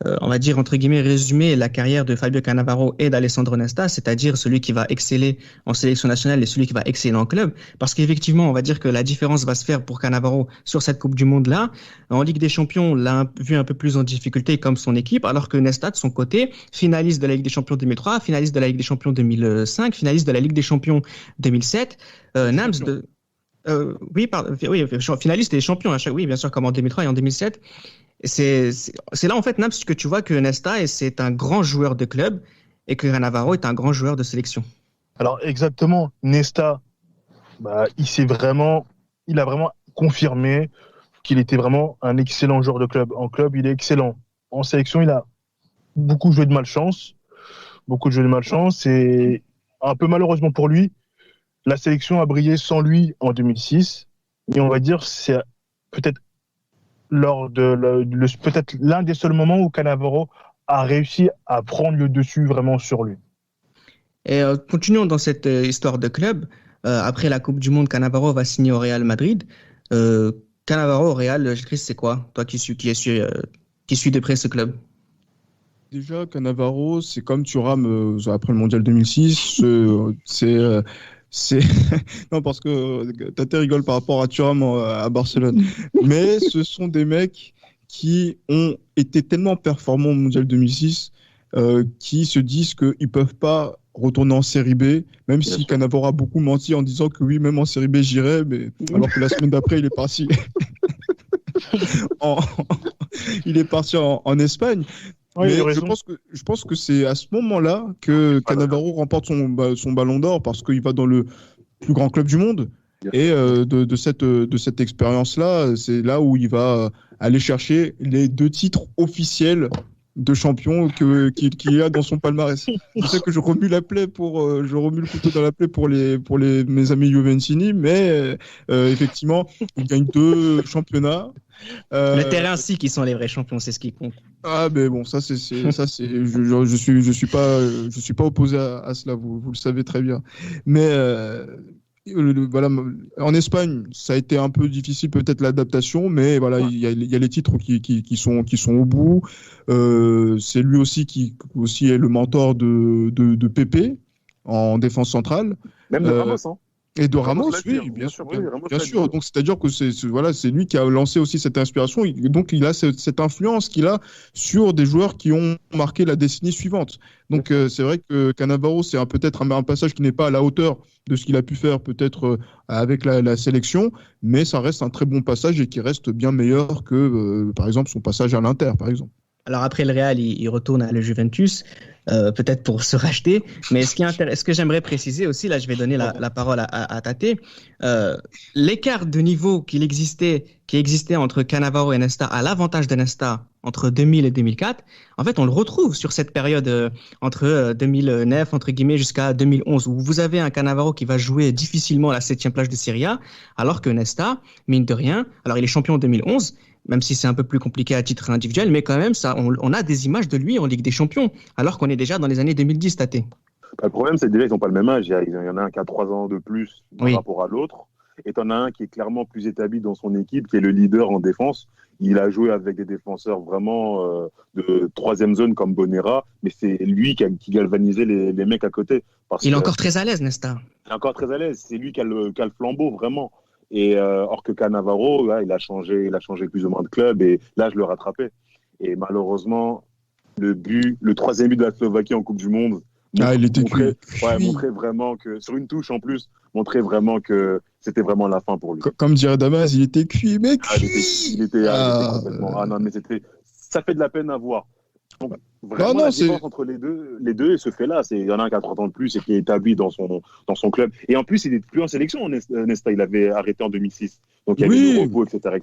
on va dire, entre guillemets, résumer la carrière de Fabio Cannavaro et d'Alessandro Nesta, c'est-à-dire celui qui va exceller en sélection nationale et celui qui va exceller en club. Parce qu'effectivement, on va dire que la différence va se faire pour Cannavaro sur cette Coupe du Monde-là. En Ligue des Champions, on l'a vu un peu plus en difficulté comme son équipe, alors que Nesta, de son côté, finaliste de la Ligue des Champions 2003, finaliste de la Ligue des Champions 2005, finaliste de la Ligue des Champions 2007, finaliste et champion à chaque, oui, bien sûr, comme en 2003 et en 2007. C'est là, en fait, Nams, que tu vois que Nesta, c'est un grand joueur de club et que Cannavaro est un grand joueur de sélection. Alors, exactement. Nesta, il a vraiment confirmé qu'il était vraiment un excellent joueur de club. En club, il est excellent. En sélection, il a beaucoup joué de malchance. Et un peu malheureusement pour lui, la sélection a brillé sans lui en 2006, et on va dire c'est peut-être peut-être l'un des seuls moments où Cannavaro a réussi à prendre le dessus vraiment sur lui. Et continuons dans cette histoire de club. Après la Coupe du Monde, Cannavaro va signer au Real Madrid. Cannavaro au Real, Chris, c'est quoi? Toi qui suis de près ce club. Déjà, Cannavaro, c'est comme Thuram après le Mondial 2006. Non, parce que Tate rigole par rapport à Thuram à Barcelone. Mais ce sont des mecs qui ont été tellement performants au Mondial 2006 qui se disent qu'ils ne peuvent pas retourner en Série B, même si Cannavaro a beaucoup menti en disant que oui, même en Série B, j'irais, mais alors que la semaine d'après, il est parti en Espagne. Oui, mais je pense que c'est à ce moment-là que Cannavaro remporte son ballon d'or parce qu'il va dans le plus grand club du monde. Et de cette expérience-là, c'est là où il va aller chercher les 2 titres officiels de champion qu'il a dans son palmarès. Je sais que je remue le couteau dans la plaie pour mes amis Juventini, mais effectivement, il gagne 2 championnats. Le terrain, si, qui sont les vrais champions, c'est ce qui compte. Ah, mais bon, je suis pas opposé à cela, vous le savez très bien. Mais voilà, en Espagne, ça a été un peu difficile peut-être l'adaptation, mais voilà, il y a les titres qui sont au bout. C'est lui aussi qui aussi est le mentor de Pepe en défense centrale. Même de Ramos, hein. Et de Ramos, oui, bien sûr. Donc, c'est-à-dire que c'est lui qui a lancé aussi cette inspiration. Donc, il a cette influence qu'il a sur des joueurs qui ont marqué la décennie suivante. Donc, c'est vrai que Cannavaro, c'est peut-être un passage qui n'est pas à la hauteur de ce qu'il a pu faire peut-être avec la sélection, mais ça reste un très bon passage et qui reste bien meilleur que, par exemple, son passage à l'Inter, par exemple. Alors après le Real, il retourne à la Juventus, peut-être pour se racheter. Mais ce que j'aimerais préciser aussi, là je vais donner la parole à Tate, l'écart de niveau qui existait entre Cannavaro et Nesta, à l'avantage de Nesta entre 2000 et 2004, en fait on le retrouve sur cette période entre 2009 entre guillemets jusqu'à 2011, où vous avez un Cannavaro qui va jouer difficilement à la 7e place de Serie A, alors que Nesta, mine de rien, alors il est champion en 2011, même si c'est un peu plus compliqué à titre individuel, mais quand même, on a des images de lui en Ligue des Champions, alors qu'on est déjà dans les années 2010, Tate. Le problème, c'est que déjà, ils n'ont pas le même âge. Il y en a un qui a 3 ans de plus par rapport à l'autre. Et tu en as un qui est clairement plus établi dans son équipe, qui est le leader en défense. Il a joué avec des défenseurs vraiment de 3e zone comme Bonera, mais c'est lui qui galvanisait les mecs à côté. Il est encore très à l'aise, Nesta. Il est encore très à l'aise. C'est lui qui a le flambeau, vraiment. Et or que Cannavaro, là, il a changé plus ou moins de club, et là, je le rattrapais. Et malheureusement, le 3e but de la Slovaquie en Coupe du Monde montrait vraiment que, sur une touche en plus, montrer vraiment que c'était vraiment la fin pour lui. Comme dirait Damas, il était cuit, mec. Il était complètement. Ah non, mais ça fait de la peine à voir. Donc, vraiment, la différence entre les deux, ce fait-là, il y en a un qui a 30 ans de plus et qui est établi dans son club. Et en plus, il n'est plus en sélection, Nesta. Il avait arrêté en 2006. Donc, il y avait du repos, etc.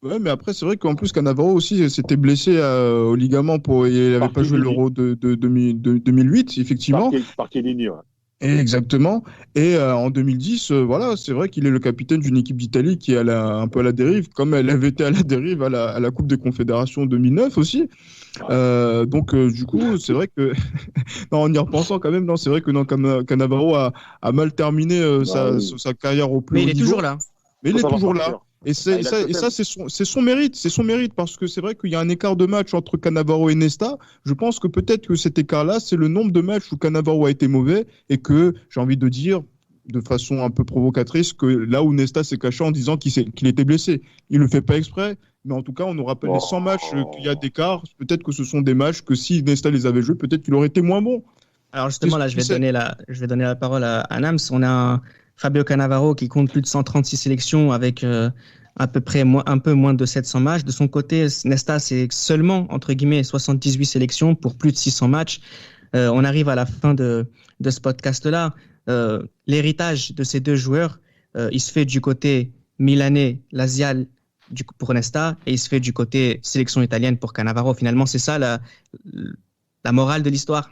Mais après, c'est vrai qu'en plus, Cannavaro aussi s'était blessé au ligament. Il n'avait pas joué l'Euro de 2008, effectivement. Par Chiellini, ouais. Exactement. Et en 2010, voilà, c'est vrai qu'il est le capitaine d'une équipe d'Italie qui est un peu à la dérive, comme elle avait été à la dérive à la Coupe des Confédérations 2009 aussi. Donc, du coup, c'est vrai que, non, en y repensant quand même, non, c'est vrai que Cannavaro a mal terminé sa carrière au plus haut niveau. Mais il est toujours là. Mais il est toujours là. Et ça, c'est son mérite, parce que c'est vrai qu'il y a un écart de match entre Cannavaro et Nesta. Je pense que peut-être que cet écart-là, c'est le nombre de matchs où Cannavaro a été mauvais et que, j'ai envie de dire, de façon un peu provocatrice, que là où Nesta s'est caché en disant qu'il était blessé. Il le fait pas exprès, mais en tout cas, on nous rappelle les 100 matchs qu'il y a d'écart. Peut-être que ce sont des matchs que si Nesta les avait joués, peut-être qu'il aurait été moins bon. Alors justement, là, je vais donner la parole à Nams. On a un Fabio Cannavaro qui compte plus de 136 sélections avec à peu près un peu moins de 700 matchs. De son côté, Nesta, c'est seulement, entre guillemets, 78 sélections pour plus de 600 matchs. On arrive à la fin de ce podcast-là. L'héritage de ces deux joueurs, il se fait du côté milanais, lazial pour Nesta, et il se fait du côté sélection italienne pour Cannavaro. Finalement, c'est ça la morale de l'histoire.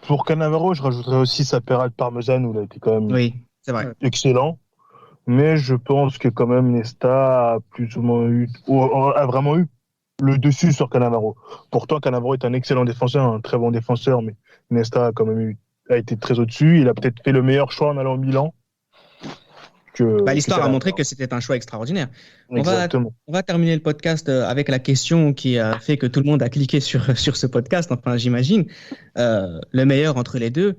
Pour Cannavaro, je rajouterais aussi sa pérade parmesane où il a été quand même c'est vrai. Excellent. Mais je pense que quand même Nesta a vraiment eu le dessus sur Cannavaro. Pourtant, Cannavaro est un excellent défenseur, un très bon défenseur, mais Nesta a quand même été très au-dessus. Il a peut-être fait le meilleur choix en allant au Milan. L'histoire a montré que c'était un choix extraordinaire. Exactement. On va terminer le podcast avec la question qui a fait que tout le monde a cliqué sur ce podcast, enfin j'imagine. Le meilleur entre les deux,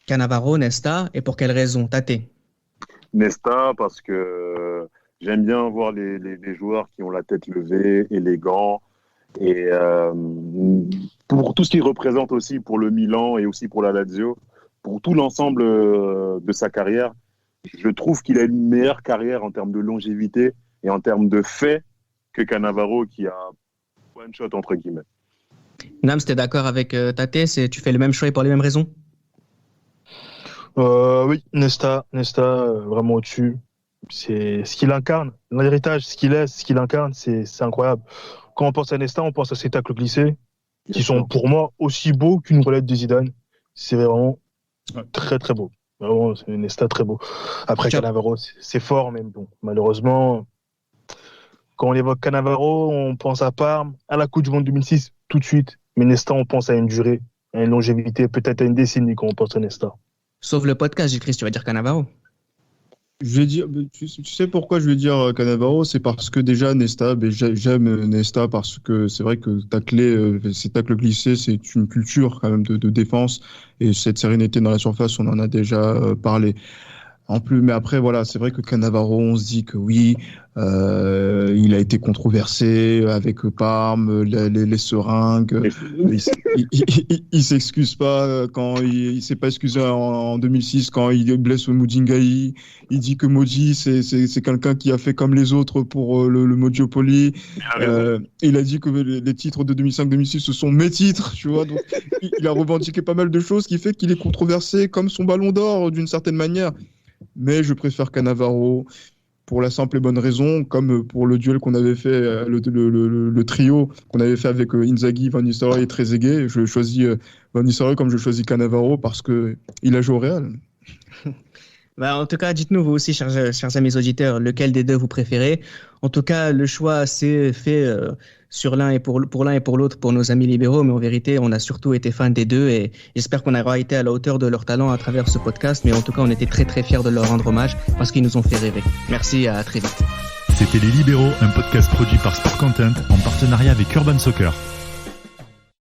Cannavaro, Nesta, et pour quelle raison? Tate? Nesta, parce que j'aime bien voir les joueurs qui ont la tête levée, élégants, et pour tout ce qu'il représente aussi pour le Milan et aussi pour la Lazio, pour tout l'ensemble de sa carrière. Je trouve qu'il a une meilleure carrière en termes de longévité et en termes de faits que Cannavaro qui a one shot entre guillemets. Nams, t'es d'accord avec Tate? Tu fais le même choix et pour les mêmes raisons? Oui, Nesta, vraiment au-dessus. C'est ce qu'il incarne, l'héritage, ce qu'il est, ce qu'il incarne, c'est incroyable. Quand on pense à Nesta, on pense à ses tacles glissés, qui sont pour moi aussi beaux qu'une roulette de Zidane. C'est vraiment très très beau. Vraiment, c'est Nesta très beau. Après, Cannavaro, c'est fort, mais bon, malheureusement, quand on évoque Cannavaro, on pense à Parme, à la Coupe du Monde 2006, tout de suite. Mais Nesta, on pense à une durée, à une longévité, peut-être à une décennie quand on pense à Nesta. Sauf le podcast, Gilles-Christ, tu vas dire Cannavaro. Je vais dire, tu sais pourquoi je vais dire Cannavaro, c'est parce que déjà Nesta, j'aime Nesta parce que c'est vrai que ces tacles glissés, c'est une culture quand même de défense et cette sérénité dans la surface, on en a déjà parlé. En plus, mais après, voilà, c'est vrai que Cannavaro, on se dit que oui, il a été controversé avec Parme, les seringues. Il s'excuse pas quand il s'est pas excusé en 2006 quand il blesse Mudingai. Il dit que Modi, c'est quelqu'un qui a fait comme les autres pour le Mogiopoli. Il a dit que les titres de 2005-2006, ce sont mes titres, tu vois. Donc, il a revendiqué pas mal de choses qui fait qu'il est controversé comme son ballon d'or d'une certaine manière. Mais je préfère Cannavaro pour la simple et bonne raison, comme pour le duel qu'on avait fait, le trio qu'on avait fait avec Inzaghi, Van Nistelrooy et Trezeguet. Je choisis Van Nistelrooy comme je choisis Cannavaro parce qu'il a joué au Real. En tout cas, dites-nous vous aussi, chers amis auditeurs, lequel des deux vous préférez. En tout cas, le choix s'est fait sur l'un et pour l'un et pour l'autre pour nos amis libéraux, mais en vérité, on a surtout été fans des deux et j'espère qu'on aura été à la hauteur de leur talent à travers ce podcast. Mais en tout cas, on était très très fiers de leur rendre hommage parce qu'ils nous ont fait rêver. Merci, à très vite. C'était Les Libéraux, un podcast produit par Sport Content en partenariat avec Urban Soccer.